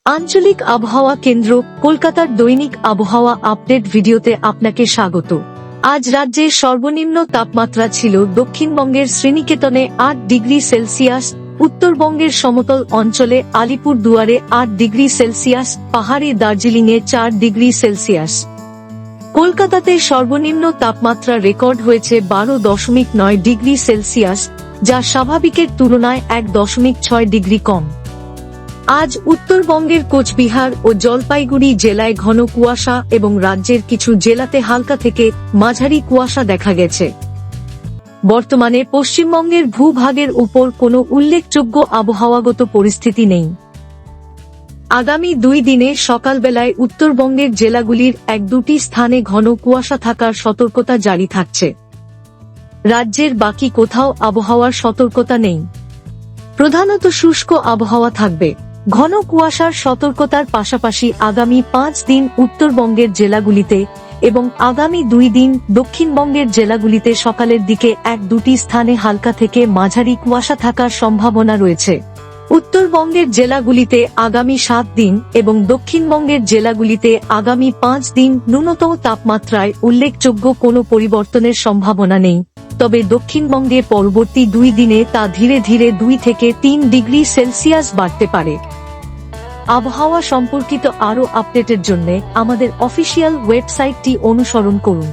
আঞ্চলিক আবহাওয়া কেন্দ্র কলকাতার দৈনিক আবহাওয়া আপডেট ভিডিওতে আপনাকে স্বাগত। আজ রাজ্যের সর্বনিম্ন তাপমাত্রা ছিল দক্ষিণবঙ্গের শ্রীনিকেতনে ৮ ডিগ্রি সেলসিয়াস, উত্তরবঙ্গের সমতল অঞ্চলে আলিপুরদুয়ারে ৮ ডিগ্রি সেলসিয়াস, পাহাড়ি দার্জিলিংয়ে ৪ ডিগ্রি সেলসিয়াস। কলকাতাতে সর্বনিম্ন তাপমাত্রা রেকর্ড হয়েছে ১২.৯ ডিগ্রি সেলসিয়াস, যা স্বাভাবিকের তুলনায় ১.৬ ডিগ্রি কম। আজ উত্তরবঙ্গের কোচবিহার ও জলপাইগুড়ি জেলায় ঘন কুয়াশা এবং রাজ্যের কিছু জেলাতে হালকা থেকে মাঝারি কুয়াশা দেখা গেছে। বর্তমানে পশ্চিমবঙ্গের ভূভাগের উপর কোনো উল্লেখযোগ্য আবহাওয়াগত পরিস্থিতি নেই। আগামী ২ দিনে সকালবেলায় উত্তরবঙ্গের জেলাগুলির ১-২টি স্থানে ঘন কুয়াশা থাকার সতর্কতা জারি থাকছে। রাজ্যের বাকি কোথাও আবহাওয়ার সতর্কতা নেই। প্রধানত শুষ্ক আবহাওয়া থাকবে। ঘন কুয়াশার সতর্কতার পাশাপাশি আগামী ৫ দিন উত্তরবঙ্গের জেলাগুলিতে এবং আগামী ২ দিন দক্ষিণবঙ্গের জেলাগুলিতে সকালের দিকে ১-২টি স্থানে হালকা থেকে মাঝারি কুয়াশা থাকার সম্ভাবনা রয়েছে। উত্তরবঙ্গের জেলাগুলিতে আগামী ৭ দিন এবং দক্ষিণবঙ্গের জেলাগুলিতে আগামী ৫ দিন ন্যূনতম তাপমাত্রায় উল্লেখযোগ্য কোনো পরিবর্তনের সম্ভাবনা নেই, তবে দক্ষিণবঙ্গে পরবর্তী ২ দিনে তা ধীরে ধীরে ২ থেকে ৩ ডিগ্রি সেলসিয়াস বাড়তে পারে। আবহাওয়া সম্পর্কিত আরও আপডেটের জন্য আমাদের অফিসিয়াল ওয়েবসাইটটি অনুসরণ করুন।